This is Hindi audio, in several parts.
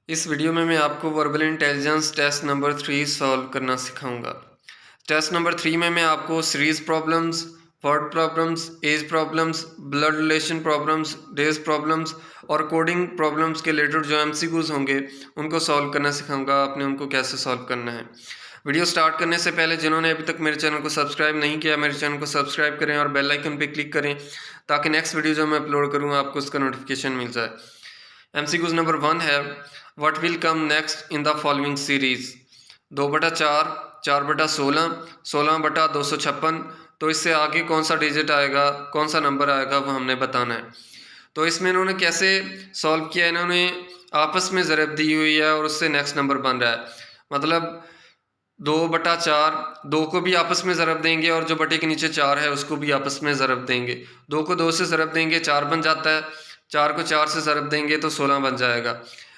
इस वीडियो में मैं आपको verbal intelligence test number 3 solve करना सिखाऊंगा। टेस्ट नंबर 3 में मैं आपको series problems, word problems, age problems, blood relation problems, days problems और कोडिंग प्रॉब्लम्स के रिलेटेड जो एमसीक्यूज होंगे उनको सॉल्व करना सिखाऊंगा। आपने उनको कैसे सॉल्व करना है। वीडियो स्टार्ट करने से पहले जिन्होंने अभी तक मेरे चैनल को सब्सक्राइब नहीं किया, मेरे चैनल को सब्सक्राइब करें और बेल आइकन पर क्लिक करें ताकि नेक्स्ट वीडियो जो मैं अपलोड करूँ आपको उसका नोटिफिकेशन मिल जाए। एमसीक्यूज नंबर 1 है, what will come next in the following series. 2/4, 4/16, 16/256। तो इससे आगे कौन सा डिजिट आएगा, कौन सा नंबर आएगा वो हमने बताना है। तो इसमें इन्होंने कैसे सॉल्व किया, इन्होंने आपस में ज़रब दी हुई है और उससे नेक्स्ट नंबर बन रहा है। मतलब 2/4, 2 को भी आपस में ज़रब देंगे और जो बटे के नीचे 4 है उसको भी आपस में ज़रब देंगे। 2 को 2 से ज़रब देंगे 4 बन जाता है, 4 को 4 से ज़रब देंगे तो 16 बन जाएगा।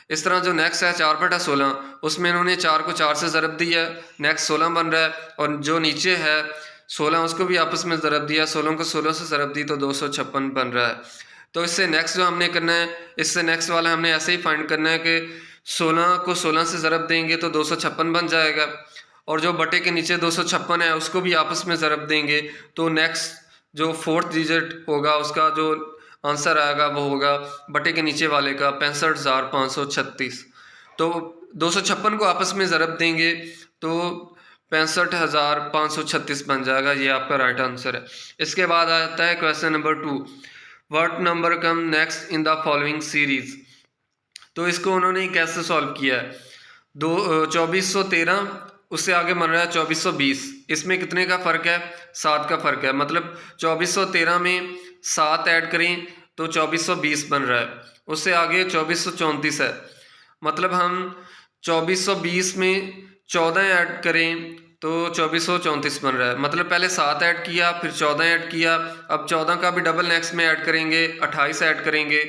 इस तरह जो नेक्स्ट है 4/16, उसमें इन्होंने 4 को 4 से ज़रब दिया, नेक्स्ट 16 बन रहा है। और जो नीचे है 16 उसको भी आपस में ज़रब दिया, 16 को 16 से ज़रब दी तो 256 बन रहा है। तो इससे नेक्स्ट जो हमने करना है, इससे नेक्स्ट वाला हमने ऐसे ही फाइंड करना है कि 16 को 16 से ज़रब देंगे तो 256 बन जाएगा और जो बटे के नीचे 256 है उसको भी आपस में ज़रब देंगे तो नेक्स्ट जो फोर्थ डिजिट होगा उसका जो आंसर आएगा वो होगा बटे के नीचे वाले का 65,536। तो 256 को आपस में ज़रब देंगे तो 65,536 बन जाएगा। ये आपका राइट आंसर है। इसके बाद आता है question number 2, what number come next in the following series. तो इसको उन्होंने कैसे सॉल्व किया है। 2413, उससे आगे बन रहा है 2420। इसमें कितने का फ़र्क है, 7 का फ़र्क है। मतलब 2413 में 7 ऐड करें तो 2420 बन रहा है। उससे आगे 2434 है, मतलब हम 2420 में 14 ऐड करें तो 2434 बन रहा है। मतलब पहले 7 ऐड किया फिर 14 ऐड किया, अब 14 का भी डबल नेक्स्ट में ऐड करेंगे, 28 ऐड करेंगे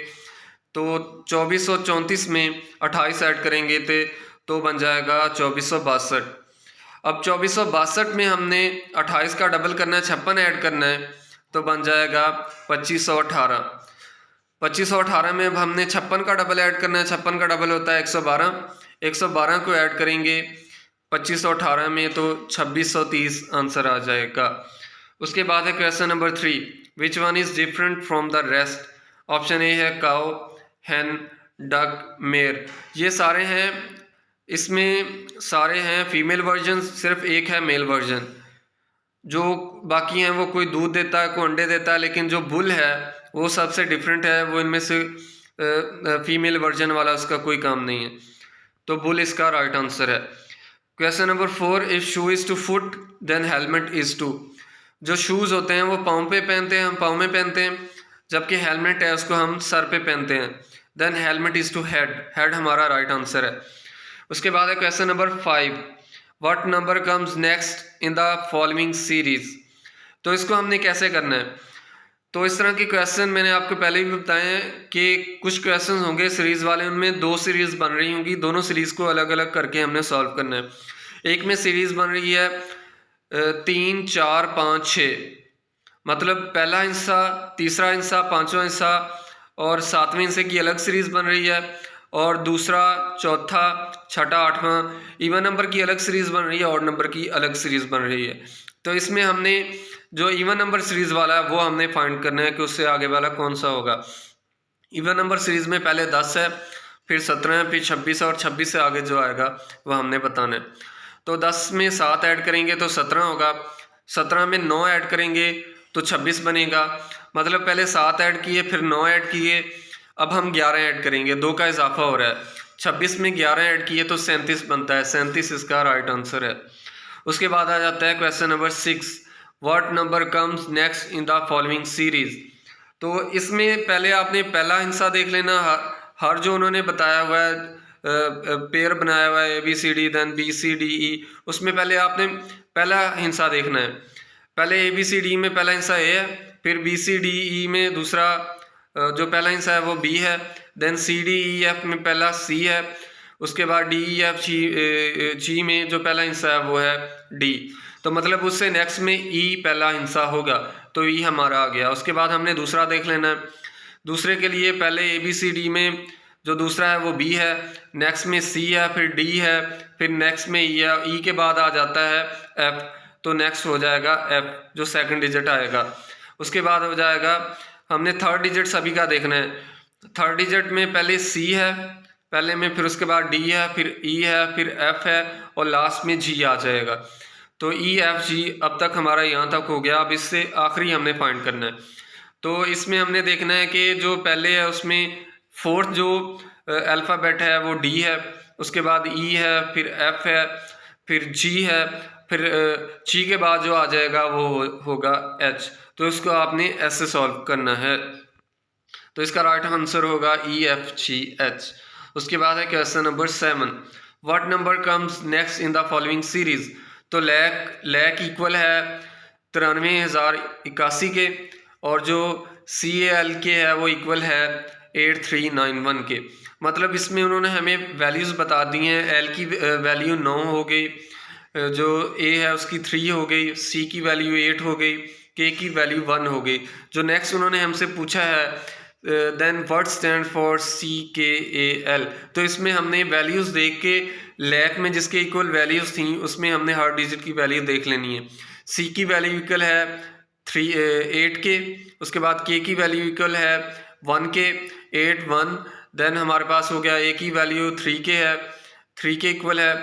तो 2434 में 28 ऐड करेंगे तो बन जाएगा 2462। अब 2462 में हमने 28 का डबल करना है, 56 ऐड करना है तो बन जाएगा 2518। 2518 में अब हमने 56 का डबल ऐड करना है, 56 का डबल होता है 112। 112 को ऐड करेंगे 2518 में तो 2630 आंसर आ जाएगा। उसके बाद है question number 3, which one is different from the rest. Option A है काउ, हैन, डक, मेयर। ये सारे हैं, इसमें सारे हैं फीमेल वर्जन, सिर्फ एक है मेल वर्जन। जो बाकी हैं वो कोई दूध देता है, कोई अंडे देता है, लेकिन जो बुल है वो सबसे डिफरेंट है। वो इनमें से फीमेल वर्जन वाला उसका कोई काम नहीं है, तो बुल इसका राइट आंसर है। Question number 4, if shoe is to foot then helmet is to. जो शूज़ होते हैं वो पाँव पे पहनते हैं, हम पाँव में पहनते हैं, जबकि हेलमेट है उसको हम सर पे पहनते हैं। Then helmet is to head, head हमारा राइट आंसर है। उसके बाद है question number 5, what number comes next in the following series. तो इसको हमने कैसे करना है। तो इस तरह के क्वेश्चन मैंने आपको पहले भी बताए हैं कि कुछ क्वेश्चन होंगे सीरीज़ वाले, उनमें 2 सीरीज़ बन रही होंगी, दोनों सीरीज़ को अलग अलग करके हमने सॉल्व करना है। एक में सीरीज़ बन रही है 3, 4, 5, 6, मतलब पहला हिस्सा, तीसरा हिस्सा, पाँचवा हिस्सा और सातवें हिस्से की अलग सीरीज़ बन रही है, और दूसरा, चौथा, छठा, आठवां इवन नंबर की अलग सीरीज़ बन रही है, ऑड नंबर की अलग सीरीज़ बन रही है। तो इसमें हमने जो इवन नंबर सीरीज़ वाला है वो हमने फाइंड करना है कि उससे आगे वाला कौन सा होगा। इवन नंबर सीरीज़ में पहले 10 है, फिर 17 है, फिर 26 है और 26 से आगे जो आएगा वह हमने बताना है। तो 10 में 7 ऐड करेंगे तो 17 होगा, 17 में 9 ऐड करेंगे तो 26 बनेगा। मतलब पहले 7 ऐड किए फिर 9 ऐड किए, अब हम 11 ऐड करेंगे, 2 का इजाफा हो रहा है। 26 में 11 ऐड किए तो 37 बनता है, 37 इसका राइट आंसर है। उसके बाद आ जाता है question number 6, what number comes next in the following series. तो इसमें पहले आपने पहला हिस्सा देख लेना, हर जो उन्होंने बताया हुआ है पेयर बनाया हुआ है ABCD देन BCDE, उसमें पहले आपने पहला हिस्सा देखना है। पहले ABCD में पहला हिस्सा A है, फिर BCDE में दूसरा जो पहला हिस्सा है वो B है, देन CDEF में पहला C है, उसके बाद DEFG में जो पहला हिस्सा है वो है D। तो मतलब उससे नेक्स्ट में E पहला हिस्सा होगा तो E हमारा आ गया। उसके बाद हमने दूसरा देख लेना है। दूसरे के लिए पहले ABCD में जो दूसरा है वो बी है, नेक्स्ट में सी है, फिर डी है, फिर नेक्स्ट में ई है, ई के बाद आ जाता है एफ, तो नेक्स्ट हो जाएगा एफ जो सेकंड डिजिट आएगा। उसके बाद हो जाएगा, हमने थर्ड डिजिट सभी का देखना है। थर्ड डिजिट में पहले सी है पहले में, फिर उसके बाद डी है, फिर ई है, फिर एफ है और लास्ट में जी आ जाएगा। तो ई एफ जी अब तक हमारा यहाँ तक हो गया। अब इससे आखिरी हमने फाइंड करना है। तो इसमें हमने देखना है कि जो पहले है उसमें फोर्थ जो अल्फ़ाबेट है वो डी है, उसके बाद ई है, फिर एफ है, फिर जी है, फिर जी के बाद जो आ जाएगा वो होगा एच। तो इसको आपने ऐसे सॉल्व करना है। तो इसका राइट आंसर होगा ई एफ जी एच। उसके बाद है question number 7, what number comes next in the following series. तो लैक इक्वल है 93,081 के, और जो सी ए एल के है वो इक्वल है 8391 के। मतलब इसमें उन्होंने हमें वैल्यूज़ बता दी हैं। एल की वैल्यू 9 हो गई, जो ए है उसकी 3 हो गई, सी की वैल्यू 8 हो गई, के की वैल्यू 1 हो गई। जो नेक्स्ट उन्होंने हमसे पूछा है देन व्हाट स्टैंड फॉर सी के ए एल, तो इसमें हमने वैल्यूज़ देख के लैक में जिसके इक्वल वैल्यूज़ थी उसमें हमने हर डिजिट की वैल्यू देख लेनी है। सी की वैल्यू इक्वल है 8 के, उसके बाद के की वैल्यू इक्वल है 1 के, 8 1, देन हमारे पास हो गया ए की वैल्यू 3 के है, 3 के इक्वल है,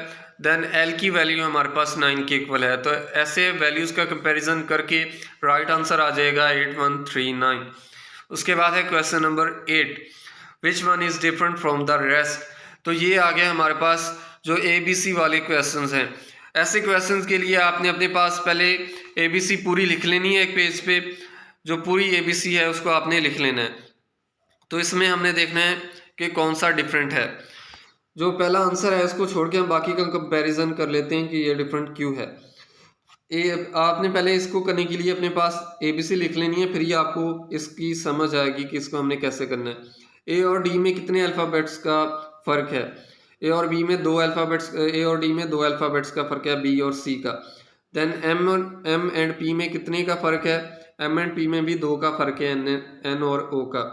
देन एल की वैल्यू हमारे पास 9 के इक्वल है। तो ऐसे वैल्यूज़ का कंपैरिजन करके राइट आंसर आ जाएगा 8139। उसके बाद है question number 8, which one is different from the rest. तो ये आ गया हमारे पास जो ए बी सी वाले क्वेश्चंस हैं। ऐसे क्वेश्चंस के लिए आपने अपने पास पहले ए बी सी पूरी लिख लेनी है एक पेज पे, जो पूरी ए बी सी है उसको आपने लिख लेना है। तो इसमें हमने देखना है कि कौन सा डिफरेंट है। जो पहला आंसर है उसको छोड़ के हम बाकी का कंपैरिजन कर लेते हैं कि ये डिफरेंट क्यों है। आपने पहले इसको करने के लिए अपने पास ए बी सी लिख लेनी है, फिर ये आपको इसकी समझ आएगी कि इसको हमने कैसे करना है। ए और डी में कितने अल्फ़ाबेट्स का फ़र्क है। ए और बी में 2 अल्फ़ाबेट्स, ए और डी में 2 अल्फ़ाबेट्स का फ़र्क है, बी और सी का। देन एम एंड पी में कितने का फ़र्क है, एम एंड पी में भी 2 का फ़र्क है, एन और ओ का।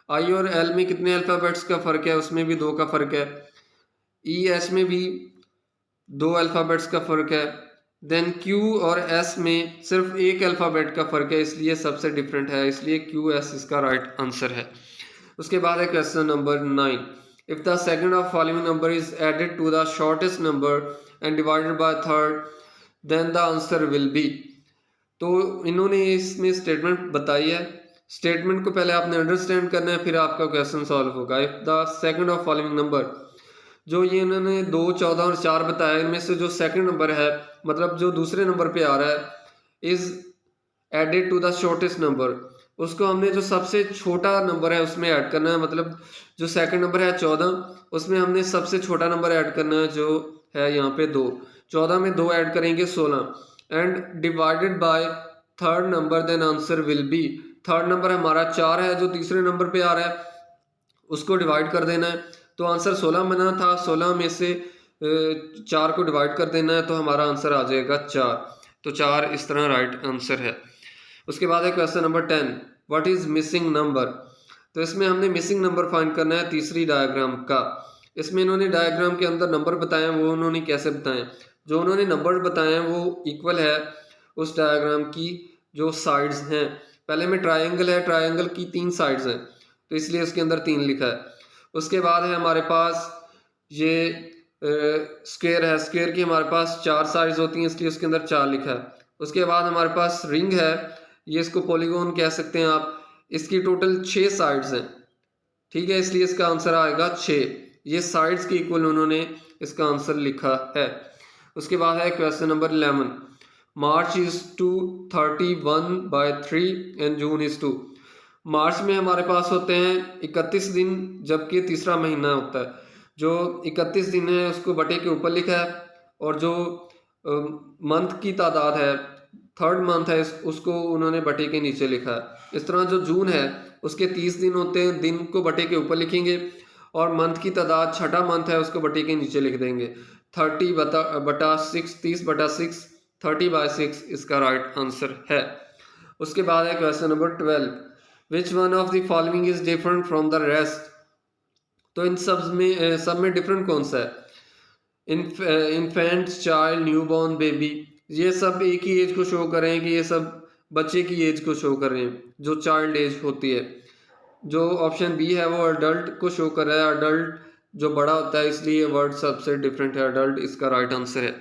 आई और एल में कितने अल्फ़ाबेट्स का फ़र्क है, उसमें भी 2 का फ़र्क है। ई एस में भी 2 अल्फ़ाबेट्स का फ़र्क है। देन क्यू और एस में सिर्फ एक अल्फ़ाबेट का फ़र्क है, इसलिए सबसे डिफरेंट है, इसलिए क्यू एस इसका राइट आंसर है। उसके बाद है question number 9, if the second of following number is added to the shortest number and divided by third then the answer will be. तो इन्होंने इसमें स्टेटमेंट बताई है। स्टेटमेंट को पहले आपने अंडरस्टैंड करना है, फिर आपका क्वेश्चन सॉल्व होगा। If the second of following number, जो ये इन्होंने 2 14 और 4 बताया, इनमें से जो सेकंड नंबर है, मतलब जो दूसरे नंबर पे आ रहा है, is added to the shortest number, उसको हमने जो सबसे छोटा नंबर है उसमें ऐड करना है। मतलब जो सेकंड नंबर है 14, उसमें हमने सबसे छोटा नंबर ऐड करना है जो है यहाँ पे 2। 14 में 2 ऐड करेंगे 16, and divided by third number then answer will be. Third number हमारा 4 है, जो तीसरे नंबर पे आ रहा है उसको डिवाइड कर देना है। तो आंसर 16 बना था, 16 में से 4 को डिवाइड कर देना है, तो हमारा आंसर आ जाएगा 4। तो 4 इस तरह राइट आंसर है। उसके बाद है question number 10, what is missing number. तो इसमें हमने मिसिंग नंबर फाइंड करना है तीसरी डायग्राम का। इसमें इन्होंने डायग्राम के अंदर नंबर बताए हैं, वो उन्होंने कैसे बताएं। जो उन्होंने नंबर बताए हैं वो इक्वल है उस डायग्राम की जो साइड्स हैं। पहले में ट्राइंगल है, ट्राइंगल की 3 साइड्स हैं, तो इसलिए उसके अंदर 3 लिखा है। उसके बाद है हमारे पास ये स्क्वायर है, स्क्वायर की हमारे पास 4 साइड्स होती हैं, इसलिए उसके अंदर 4 लिखा है। उसके बाद हमारे पास रिंग है, ये इसको पॉलीगॉन कह सकते हैं आप, इसकी टोटल 6 साइड्स हैं, ठीक है, इसलिए इसका आंसर आएगा 6। ये साइड्स के इक्वल उन्होंने इसका आंसर लिखा है। उसके बाद है question number 11, March is to 31/3 and June is 2। March में हमारे पास होते हैं 31 दिन, जबकि तीसरा महीना होता है। जो 31 दिन है उसको बटे के ऊपर लिखा है, और जो मंथ की तादाद है, थर्ड मंथ है, उसको उन्होंने बटे के नीचे लिखा है। इस तरह जो जून है उसके 30 दिन होते हैं, दिन को बटे के ऊपर लिखेंगे, और मंथ की तादाद छठा मंथ है उसको बटे के नीचे लिख देंगे। 30/6, 30/6, 30/6 इसका राइट आंसर है। उसके बाद है question number 12, which one of the following is different from the rest. तो इन सब में डिफरेंट कौन सा है? इन्फेंट, चाइल्ड, न्यूबॉर्न, बेबी, ये सब एक ही एज को शो कर रहे हैं कि ये सब बच्चे की एज को शो कर रहे हैं, जो चाइल्ड एज होती है। जो ऑप्शन बी है वो अडल्ट को शो कर रहा है, अडल्ट जो बड़ा होता है, इसलिए वर्ड सबसे डिफरेंट है अडल्ट, इसका राइट आंसर है।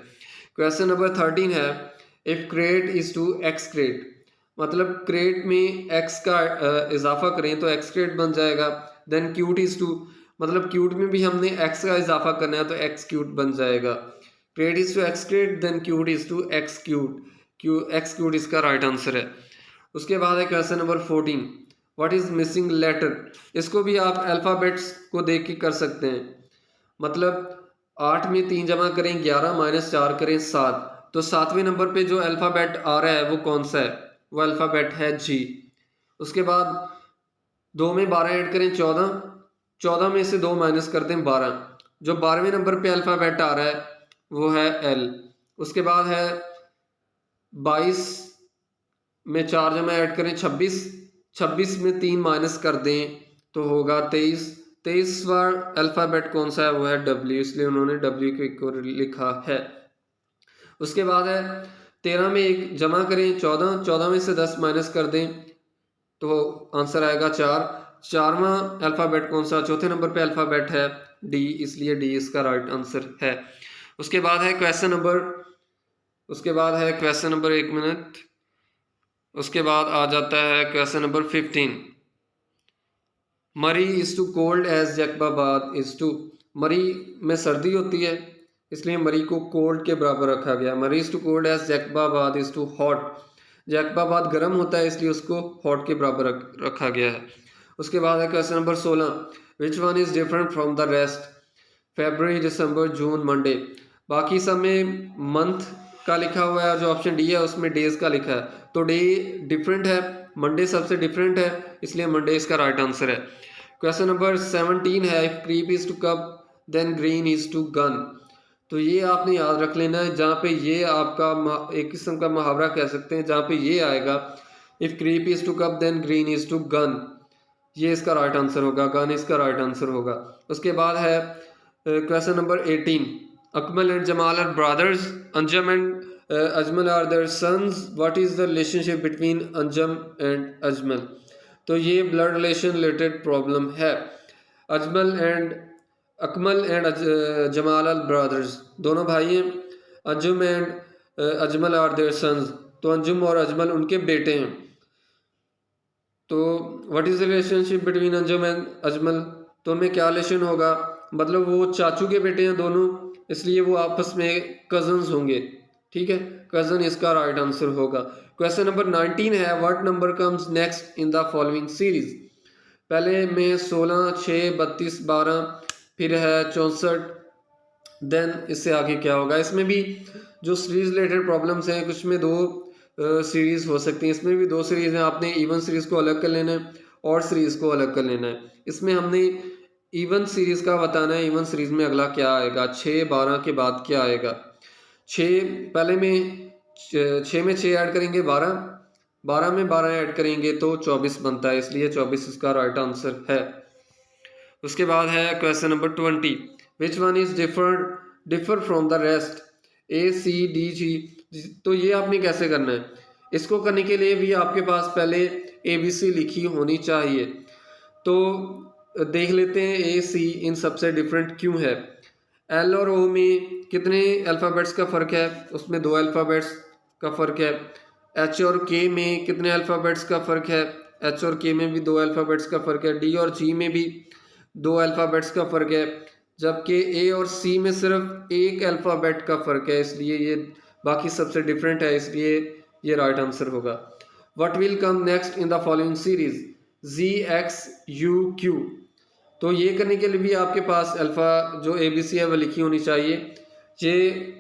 क्वेश्चन नंबर 13 है, if crate is to X crate, मतलब क्रेट में एक्स का इजाफा करें तो एक्स क्रेट बन जाएगा। देन क्यूट इज टू, मतलब क्यूट में भी हमने एक्स का इजाफा करना है तो एक्स क्यूट बन जाएगा। Crate is to X crate, then cute is to X cute, X cute इसका राइट आंसर है। उसके बाद है question number 14, what is missing letter. इसको भी आप अल्फ़ाबेट्स को देख के कर सकते हैं, मतलब 8 में 3 जमा करें 11 माइनस 4 करें 7, तो 7वें नंबर पे जो अल्फ़ाबेट आ रहा है वो कौन सा है? वो अल्फ़ाबेट है जी। उसके बाद 2 में 12 ऐड करें 14, 14 में से 2 माइनस कर दें 12, जो 12वें नंबर पे अल्फ़ाबेट आ रहा है वो है एल। उसके बाद है 22 में 4 जमा ऐड करें 26, 26 में 3 माइनस कर दें तो होगा 23, 23वां अल्फ़ाबेट कौन सा है? वो है डब्ल्यू, इसलिए उन्होंने डब्ल्यू को लिखा है। उसके बाद है 13 में 1 जमा करें 14, 14 में से 10 माइनस कर दें तो आंसर आएगा 4। 4वां अल्फ़ाबेट कौन सा? चौथे नंबर पे अल्फ़ाबेट है डी, इसलिए डी इसका राइट आंसर है। उसके बाद है क्वेश्चन नंबर, एक मिनट, उसके बाद आ जाता है question number 15, Murree is to cold as Jacobabad is to, Murree में सर्दी होती है इसलिए मरी को कोल्ड के बराबर रखा गया। Murree is to cold as Jacobabad is to hot, Jacobabad गर्म होता है इसलिए उसको हॉट के बराबर रखा गया है। उसके बाद है question number 16, which one is different from the rest, February, December, June, Monday, बाकी सब में मंथ का लिखा हुआ है और जो ऑप्शन डी है उसमें डेज का लिखा है, तो डे डिफरेंट है, मंडे सबसे डिफरेंट है, इसलिए मंडे इसका राइट आंसर है। क्वेश्चन नंबर 17 है, if creep is to cup then green is to gun, तो ये आपने याद रख लेना है, जहाँ पे ये आपका एक किस्म का मुहावरा कह सकते हैं, जहाँ पे ये आएगा if creep is to cup then green is to gun, ये इसका राइट आंसर होगा, गन इसका राइट आंसर होगा। उसके बाद है question number 18, Akmal and Jamal are brothers, Anjum and Ajmal are their sons, what is the relationship between Anjum and Ajmal, तो ये ब्लड रिलेशन रिलेटेड प्रॉब्लम है। Akmal and Jamal are brothers, दोनों भाई हैं, Anjum and Ajmal are their sons, तो अंजुम और अजमल उनके बेटे हैं, तो what is the relationship between Anjum and Ajmal, तो उनमें क्या रिलेशन होगा? मतलब वो चाचू के बेटे हैं दोनों, इसलिए वो आपस में कजन्स होंगे, ठीक है, कजन इसका राइट आंसर होगा। क्वेश्चन नंबर 19 है, what number comes next in the following series, पहले में 16, 6, 32, 12, फिर है 64, देन इससे आगे क्या होगा? इसमें भी जो सीरीज रिलेटेड प्रॉब्लम्स हैं कुछ में 2 सीरीज हो सकती हैं, इसमें भी 2 सीरीज हैं, आपने इवन सीरीज को अलग कर लेना है और सीरीज को अलग कर लेना है। इसमें हमने इवन सीरीज का बताना है, इवन सीरीज में अगला क्या आएगा, 6, 12 के बाद क्या आएगा। 6 पहले में 6 में 6 ऐड करेंगे 12, 12 में 12 ऐड करेंगे तो 24 बनता है, इसलिए 24 इसका राइट आंसर है। उसके बाद है question number 20, which one is differ from the rest, A C D G, तो ये आपने कैसे करना है? इसको करने के लिए भी आपके पास पहले ABC लिखी होनी चाहिए, तो देख लेते हैं ए सी इन सबसे डिफरेंट क्यों है। एल और ओ में कितने अल्फ़ाबेट्स का फ़र्क है? उसमें 2 अल्फ़ाबेट्स का फ़र्क है। एच और के में कितने अल्फ़ाबेट्स का फ़र्क है? एच और के में भी 2 अल्फ़ाबेट्स का फ़र्क है। डी और जी में भी 2 अल्फ़ाबेट्स का फ़र्क है, जबकि ए और सी में सिर्फ 1 अल्फ़ाबेट का फ़र्क है, इसलिए ये बाकी सबसे डिफरेंट है, इसलिए ये राइट आंसर होगा। What will come next in the following series, G, X, U, Q, तो ये करने के लिए भी आपके पास अल्फ़ा जो ABC है वह लिखी होनी चाहिए। ये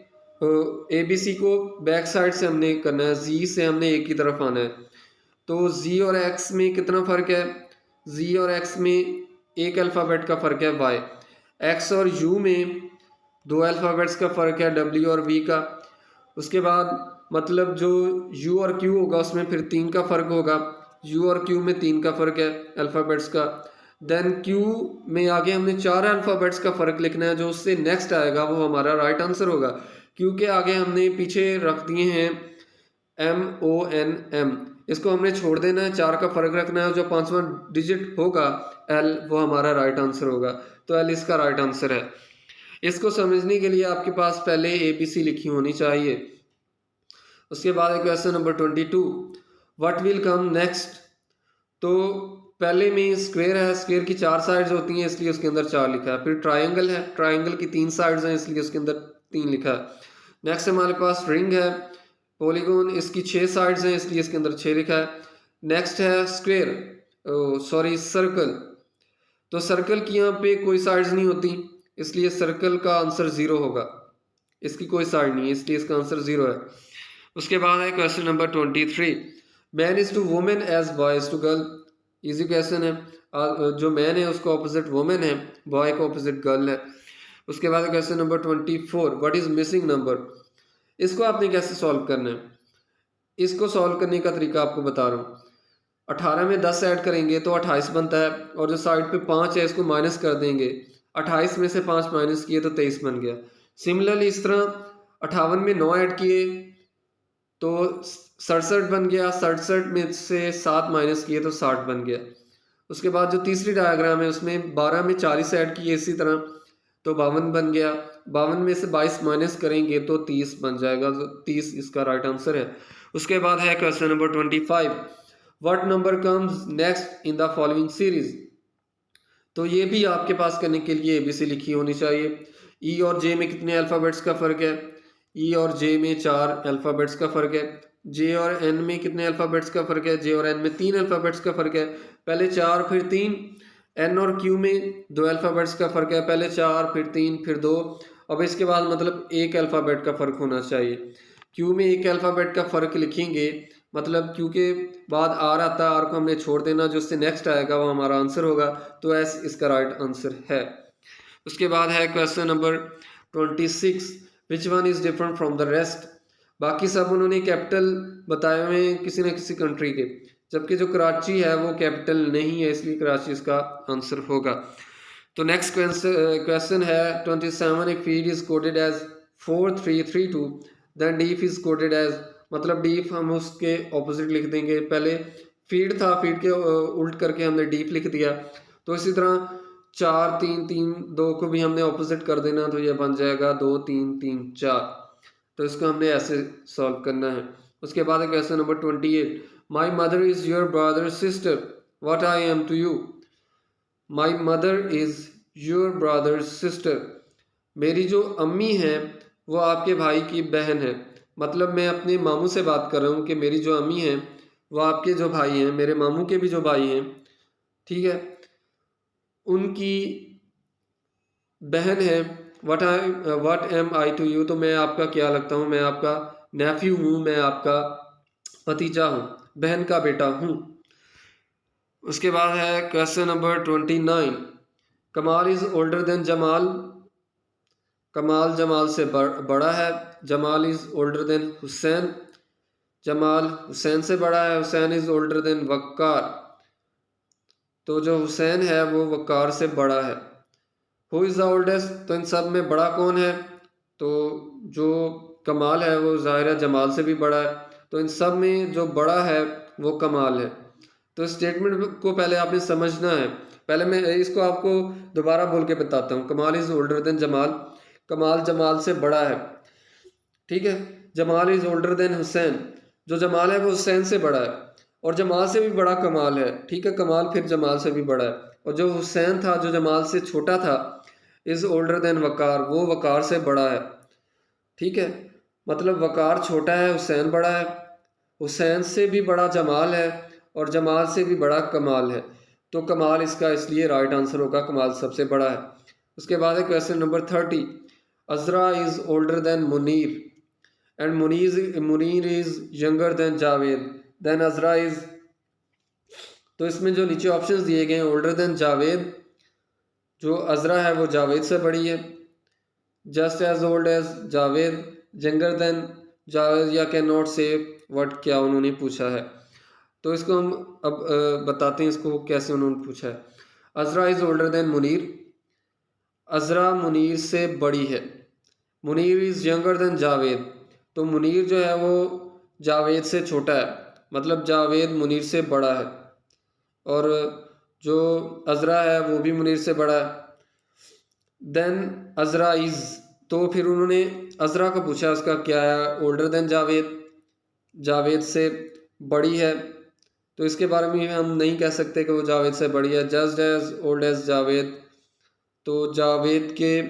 ABC को बैक साइड से हमने करना है, जी से हमने एक की तरफ आना है, तो जी और एक्स में कितना फ़र्क है? जी और एक्स में 1 अल्फ़ाबेट का फ़र्क है y, एक्स और यू में 2 अल्फ़ाबेट्स का फ़र्क है W और V का। उसके बाद मतलब जो U और Q होगा उसमें फिर 3 का फ़र्क होगा, U और Q में 3 का फ़र्क है अल्फ़ाबेट्स का। देन क्यू में आगे हमने 4 अल्फ़ाबेट्स का फ़र्क लिखना है, जो उससे नेक्स्ट आएगा वो हमारा राइट आंसर होगा। क्यू के आगे हमने पीछे रख दिए हैं MONM, इसको हमने छोड़ देना है, 4 का फ़र्क रखना है, जो 5वां डिजिट होगा L वो हमारा राइट आंसर होगा। तो L इसका राइट आंसर है। इसको समझने के लिए आपके पास पहले ABC लिखी होनी चाहिए। उसके बाद है question number 22, what will come next. तो पहले में स्क्वायर है, स्क्वायर की 4 साइड्स होती हैं इसलिए उसके अंदर 4 लिखा है। फिर ट्राइंगल है, ट्राइंगल की 3 साइड्स हैं इसलिए उसके अंदर 3 लिखा है। नेक्स्ट हमारे पास रिंग है, पॉलीगॉन, इसकी 6 साइड्स हैं इसलिए इसके अंदर 6 लिखा है। नेक्स्ट है स्क्वायर, सॉरी सर्कल, तो सर्कल की यहाँ पे कोई साइड्स नहीं होती इसलिए सर्कल का आंसर 0 होगा, इसकी कोई साइड नहीं है इसलिए इसका आंसर 0 है। उसके बाद है question number 23, man is to women as boy is to girl. Easy question है, जो मैन है उसको ऑपोजिट वुमेन है, बॉय को ऑपोजिट गर्ल है। उसके बाद question number 24, what is missing number. इसको आपने कैसे सॉल्व करना है, इसको सॉल्व करने का तरीका आपको बता रहा हूँ। 18 में 10 ऐड करेंगे तो 28 बनता है, और जो साइड पे 5 है इसको माइनस कर देंगे, 28 में से 5 माइनस किए तो 23 बन गया। सिमिलरली इस तरह 58 में 9 ऐड किए तो 67 बन गया, 67 में से 7 माइनस किए तो 60 बन गया। उसके बाद जो तीसरी डायग्राम है उसमें 12 में 40 ऐड किए इसी तरह तो 52 बन गया, 52 में से 22 माइनस करेंगे तो 30 बन जाएगा, तो 30 इसका राइट आंसर है। उसके बाद है question number 25, what number comes next in the following series. तो ये भी आपके पास करने के लिए ABC लिखी होनी चाहिए। E और J में कितने अल्फ़ाबेट्स का फ़र्क है, E और J में 4 अल्फ़ाबेट्स का फ़र्क है। J और N में कितने अल्फ़ाबेट्स का फ़र्क है, J और N में 3 अल्फ़ाबेट्स का फ़र्क है, पहले 4 फिर 3। N और Q में 2 अल्फ़ाबेट्स का फ़र्क है, पहले 4 फिर 3 फिर 2। अब इसके बाद मतलब 1 अल्फ़ाबेट का फ़र्क होना चाहिए। Q में 1 अल्फ़ाबेट का फ़र्क लिखेंगे, मतलब Q के बाद R आता है, R को हमने छोड़ देना, जो उससे नेक्स्ट आएगा वो हमारा आंसर होगा, तो S इसका राइट आंसर है। उसके बाद है question number 26, which one is different from the rest. बाकी सब उन्होंने कैपिटल बताए हुए हैं किसी न किसी कंट्री के, जबकि जो कराची है वो कैपिटल नहीं है इसलिए कराची इसका आंसर होगा। तो नेक्स्ट क्वेश्चन है 27, if feed is coded as 4332 then deef is coded as, मतलब डीफ हम उसके ऑपोजिट लिख देंगे, पहले फीड था, फीड के उल्ट करके हमने डीफ लिख दिया। तो इसी तरह 4 3 3 2 को भी हमने ऑपोजिट कर देना, तो ये बन जाएगा 2 3 3 4। तो इसको हमने ऐसे सॉल्व करना है। उसके बाद question number 28, my mother is your brother sister what I am to you. My mother is your brother sister, मेरी जो अम्मी है वो आपके भाई की बहन है, मतलब मैं अपने मामू से बात कर रहा हूँ कि मेरी जो अम्मी है वो आपके जो भाई हैं, मेरे मामू के भी जो भाई हैं, ठीक है, उनकी बहन है। What am I to you, तो मैं आपका क्या लगता हूँ, मैं आपका नेफ्यू हूँ, मैं आपका भतीजा हूँ, बहन का बेटा हूँ। उसके बाद है क्वेश्चन नंबर 29, कमाल इज़ ओल्डर देन जमाल। कमाल जमाल से बड़ा है, Jamal is older then Hussain, Jamal Hussain से बड़ा है, हुसैन इज़ ओल्डर देन वक्कार, तो जो हुसैन है वो वक्कार से बड़ा है। हु इज़ द ओल्डेस्ट, तो इन सब में बड़ा कौन है, तो जो कमाल है वो ज़ाहिर है जमाल से भी बड़ा है, तो इन सब में जो बड़ा है वो कमाल है। तो स्टेटमेंट को पहले आपने समझना है, पहले मैं इसको आपको दोबारा बोल के बताता हूँ। कमाल इज़ ओल्डर देन जमाल, कमाल जमाल से बड़ा है, ठीक है। Jamal is older then Hussain, जो जमाल है वो हुसैन से बड़ा है, और जमाल से भी बड़ा कमाल है, ठीक है, कमाल फिर जमाल से भी बड़ा है। और जो हुसैन था जो जमाल से छोटा था, इज़ ओल्डर देन वकार, वो वकार से बड़ा है, ठीक है, मतलब वकार छोटा है, हुसैन बड़ा है, हुसैन से भी बड़ा जमाल है, और जमाल से भी बड़ा कमाल है, तो कमाल इसका इसलिए राइट आंसर होगा, कमाल सबसे बड़ा है। उसके बाद है question number 30, Azra is older than Munir and Munir is younger than Javed, then Azra is, तो इसमें जो नीचे ऑप्शंस दिए गए हैं, ओल्डर देन जावेद, जो अजरा है वो जावेद से बड़ी है, just as old as Javed, younger than Javed, या कैन नॉट से व्हाट, क्या उन्होंने पूछा है। तो इसको हम अब बताते हैं इसको कैसे उन्होंने पूछा है। अजरा इज़ ओल्डर देन मुनीर, अजरा मुनीर से बड़ी है। Munir is younger than Javed, तो मुनीर जो है वो जावेद से छोटा है, मतलब जावेद मुनीर से बड़ा है। और जो अजरा है वो भी मुनीर से बड़ा है। देन अजरा इज़, तो फिर उन्होंने अजरा को पूछा उसका क्या है, ओल्डर देन जावेद, जावेद से बड़ी है। तो इसके बारे में हम नहीं कह सकते कि वो जावेद से बड़ी है। Just as old as Javed, तो जावेद के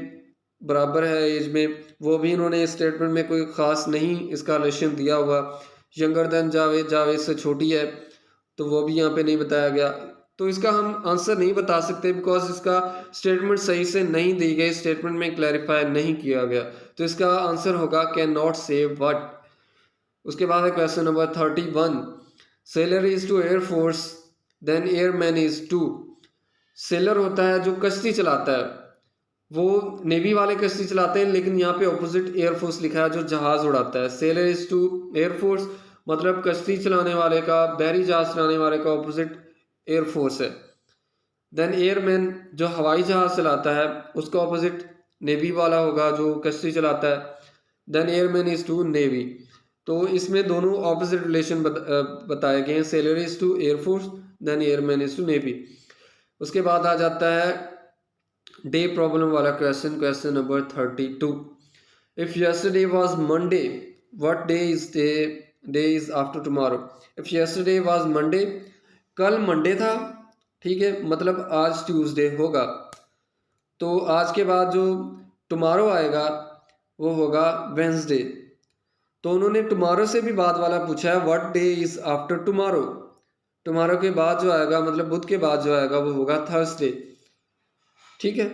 बराबर है एज में, वो भी इन्होंने स्टेटमेंट में कोई ख़ास नहीं इसका रिलेशन दिया हुआ। यंगर देन जावेद, जावेद से छोटी है, तो वो भी यहाँ पे नहीं बताया गया। तो इसका हम आंसर नहीं बता सकते बिकॉज इसका स्टेटमेंट सही से नहीं दी गई, स्टेटमेंट में क्लैरिफाई नहीं किया गया। तो इसका आंसर होगा कैन नॉट से व्हाट। उसके बाद है question number 31, sailor is to air force then airman is to. Sailor होता है जो कश्ती चलाता है, वो नेवी वाले कश्ती चलाते हैं, लेकिन यहाँ पे ऑपोजिट एयरफोर्स लिखा है जो जहाज उड़ाता है। सेलर इज टू एयरफोर्स मतलब कश्ती चलाने वाले का, बहरी जहाज चलाने वाले का ऑपोजिट एयरफोर्स है। देन एयरमैन जो हवाई जहाज चलाता है उसका ऑपोजिट नेवी वाला होगा जो कश्ती चलाता है। Then airman is to navy, तो इसमें दोनों ऑपोजिट रिलेशन बताए गए हैं, sailor is to air force then airman is to navy. उसके बाद आ जाता है डे प्रॉब्लम वाला question, question number 32। If yesterday was Monday what day is day is after tomorrow. If yesterday was Monday, कल मंडे था, ठीक है, मतलब आज ट्यूसडे होगा। तो आज के बाद जो टुमारो आएगा वो होगा वेंसडे। तो उन्होंने टुमारो से भी बाद वाला पूछा है what day is after tomorrow. Tomorrow के बाद जो आएगा मतलब बुध के बाद जो आएगा वो होगा थर्सडे, ठीक है।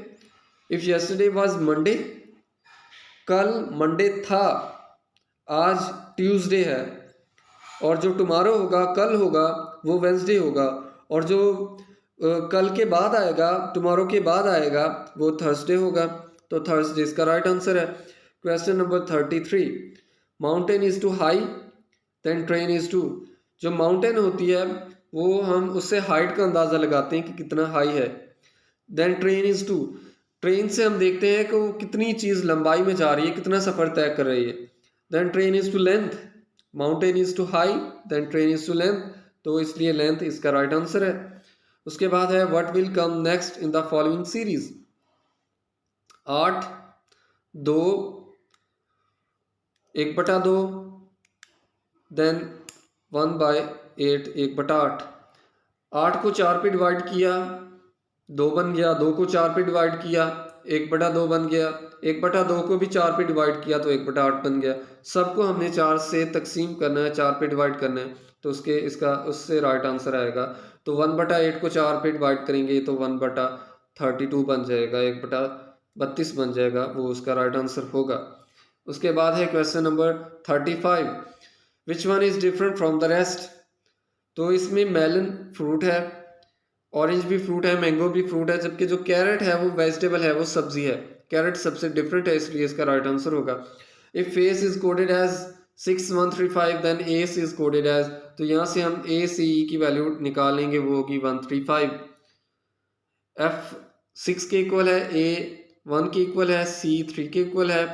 इफ यस्टरडे वाज मंडे, कल मंडे था, आज ट्यूसडे है, और जो टुमारो होगा कल होगा वो वेंसडे होगा, और जो कल के बाद आएगा, टुमारो के बाद आएगा, वो थर्सडे होगा। तो थर्सडे इसका राइट आंसर है। Question number 33, mountain is to high then train is to. जो माउंटेन होती है वो हम उससे हाइट का अंदाज़ा लगाते हैं कि कितना हाई है। Then train is to, train से हम देखते हैं कि वो कितनी चीज़ लंबाई में जा रही है, कितना सफ़र तय कर रही है। Then train is to length, mountain is to high then train is to length, तो इसलिए लेंथ इसका राइट आंसर है। उसके बाद है what will come next in the following series. 8, 2, 1/2, then 1/8, 1/8। 8 को 4 पे डिवाइड किया 2 बन गया, 2 को 4 पे डिवाइड किया 1/2 बन गया, 1/2 को भी 4 पे डिवाइड किया तो 1/8 बन गया। सबको हमने 4 से तकसीम करना है, 4 पे डिवाइड करना है, तो उससे राइट आंसर आएगा। तो 1/8 को 4 पे डिवाइड करेंगे तो 1/32 बन जाएगा, 1/32 बन जाएगा, वो उसका राइट आंसर होगा। उसके बाद है question number 35, which one is different from the rest. तो इसमें मेलन फ्रूट है, ऑरेंज भी फ्रूट है, मैंगो भी फ्रूट है, जबकि जो कैरेट है वो वेजिटेबल है, वो सब्जी है। कैरेट सबसे डिफरेंट है, इसलिए इसका राइट आंसर होगा। If face is coded as 6135 then ace is coded as, तो यहाँ से हम ए सी ई की वैल्यू निकाल लेंगे, वो होगी 135। एफ 6 के इक्वल है, ए 1 के इक्वल है, सी 3 के इक्वल है,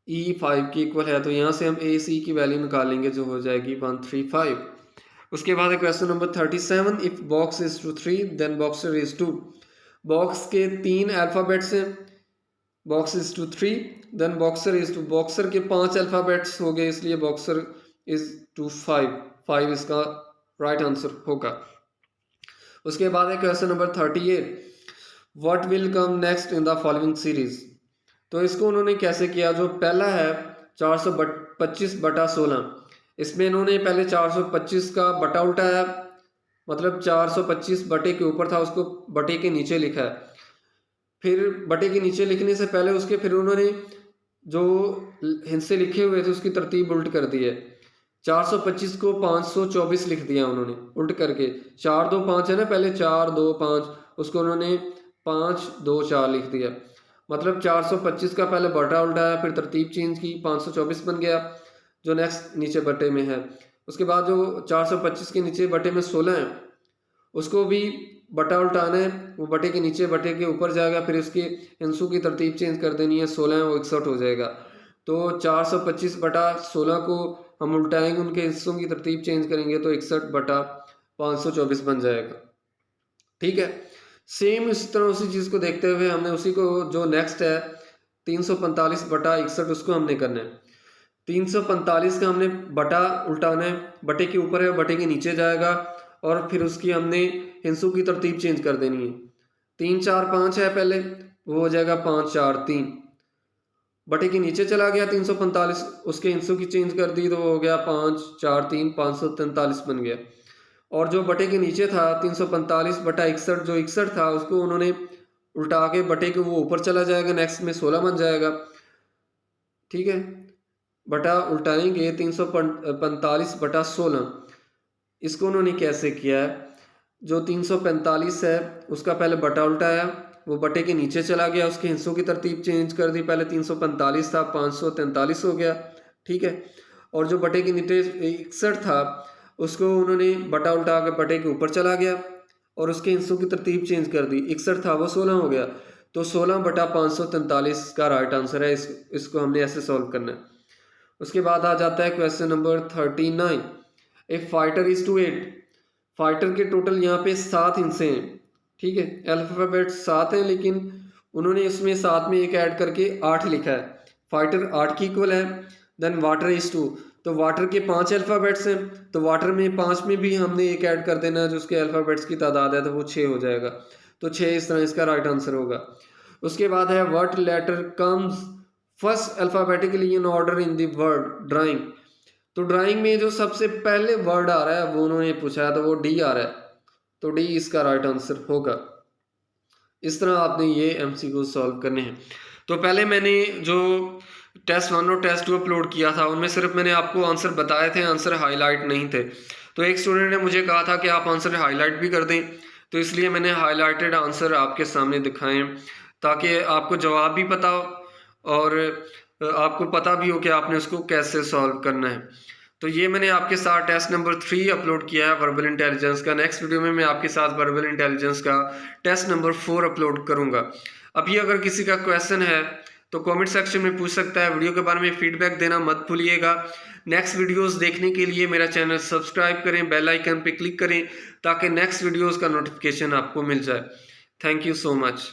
ई 5 के इक्वल है, तो यहाँ से हम ए सी की वैल्यू निकाल लेंगे जो हो जाएगी 135। उसके बाद है question number 37, if box is to 3 then boxer is 2। Box के 3 अल्फ़ाबेट्स हैं, box is to 3 then boxer is 2। Boxer के 5 अल्फ़ाबेट्स हो गए, इसलिए बॉक्सर इज टू 5 इसका राइट आंसर होगा। उसके बाद है question number 38, what will come next in the following series. तो इसको उन्होंने कैसे किया, जो पहला है 425/16, इसमें इन्होंने पहले 425 का बटा उल्टाया, मतलब 425 बटे के ऊपर था उसको बटे के नीचे लिखा है। फिर बटे के नीचे लिखने से पहले उसके फिर उन्होंने जो हिस्से लिखे हुए थे उसकी तरतीब उल्ट कर दी है। 425 को 524 लिख दिया उन्होंने उल्ट करके, 4 2 5 है ना, पहले 4 2 5, उसको उन्होंने 5 2 4 लिख दिया। मतलब 425 का पहले बटा उल्टाया, फिर तरतीब चेंज की, 524 बन गया जो नेक्स्ट नीचे बटे में है। उसके बाद जो 425 के नीचे बटे में 16 है उसको भी बटा उल्टाना है, वो बटे के नीचे बटे के ऊपर जाएगा, फिर उसकी हिंसों की तरतीब चेंज कर देनी है, 16 है वो 61 हो जाएगा। तो 425 बटा 16 को हम उल्टाएंगे, उनके हिस्सों की तरतीब चेंज करेंगे तो 61 बटा 524 बन जाएगा। ठीक है, सेम इस तरह उसी चीज़ को देखते हुए हमने उसी को जो नेक्स्ट है 345 बटा 61 उसको हमने करना है। 345 का हमने बटा उल्टाना है, बटे के ऊपर है बटे के नीचे जाएगा और फिर उसकी हमने हिंसों की तरतीब चेंज कर देनी है। 3 4 5 है पहले, वो हो जाएगा 5 4 3, बटे के नीचे चला गया 345, उसके हिंसों की चेंज कर दी तो हो गया 5 4 3 543 बन गया। और जो बटे के नीचे था 345 बटा 61, जो 61 था उसको उन्होंने उल्टा के बटे के वो ऊपर चला जाएगा, नेक्स्ट में 16 बन जाएगा। ठीक है, बटा उल्टाएंगे 345 बटा 16, इसको उन्होंने कैसे किया है, जो 345 है उसका पहले बटा उल्टाया, वो बटे के नीचे चला गया, उसके हिस्सों की तरतीब चेंज कर दी, पहले 345 था 543 हो गया। ठीक है, और जो बटे के नीचे 61 था उसको उन्होंने बटा उल्टा के बटे के ऊपर चला गया और उसके हिस्सों की तरतीब चेंज कर दी, 61 था वो 16 हो गया। तो 16 बटा 543 का राइट आंसर है, इसको हमने ऐसे सॉल्व करना है। उसके बाद आ जाता है question number 39। A fighter is to 8, fighter के टोटल यहाँ पे 7 हिस्से हैं। ठीक है, अल्फ़ाबेट 7 हैं लेकिन उन्होंने इसमें 7 में एक ऐड करके 8 लिखा है, फाइटर 8 की इक्वल है। देन वाटर इज 2, तो वाटर के 5 अल्फ़ाबेट्स हैं, तो वाटर में 5 में भी हमने एक ऐड कर देना है, जो उसके अल्फ़ाबेट्स की तादाद है तो वो 6 हो जाएगा। तो 6 इस तरह इसका राइट आंसर होगा। उसके बाद है what letter comes first alphabetically in order in the word drawing, तो ड्राइंग में जो सबसे पहले वर्ड आ रहा है वो उन्होंने पूछा है, तो वो डी आ रहा है, तो डी इसका राइट आंसर होगा। इस तरह आपने ये एमसीक्यू सॉल्व करने हैं। तो पहले मैंने जो टेस्ट 1 और टेस्ट 2 अपलोड किया था उनमें सिर्फ मैंने आपको आंसर बताए थे, आंसर हाईलाइट नहीं थे। तो एक स्टूडेंट ने मुझे कहा था कि आप आंसर हाईलाइट भी कर दें, तो इसलिए मैंने हाईलाइटेड आंसर आपके सामने दिखाएं ताकि आपको जवाब भी पता हो और आपको पता भी हो कि आपने उसको कैसे सॉल्व करना है। तो ये मैंने आपके साथ टेस्ट नंबर 3 अपलोड किया है वर्बल इंटेलिजेंस का। नेक्स्ट वीडियो में मैं आपके साथ वर्बल इंटेलिजेंस का टेस्ट नंबर 4 अपलोड करूँगा। अभी अगर किसी का क्वेश्चन है तो कमेंट सेक्शन में पूछ सकता है। वीडियो के बारे में फीडबैक देना मत भूलिएगा। नेक्स्ट वीडियोस देखने के लिए मेरा चैनल सब्सक्राइब करें, बेल आइकन पे क्लिक करें ताकि नेक्स्ट वीडियोस का नोटिफिकेशन आपको मिल जाए। Thank you so much.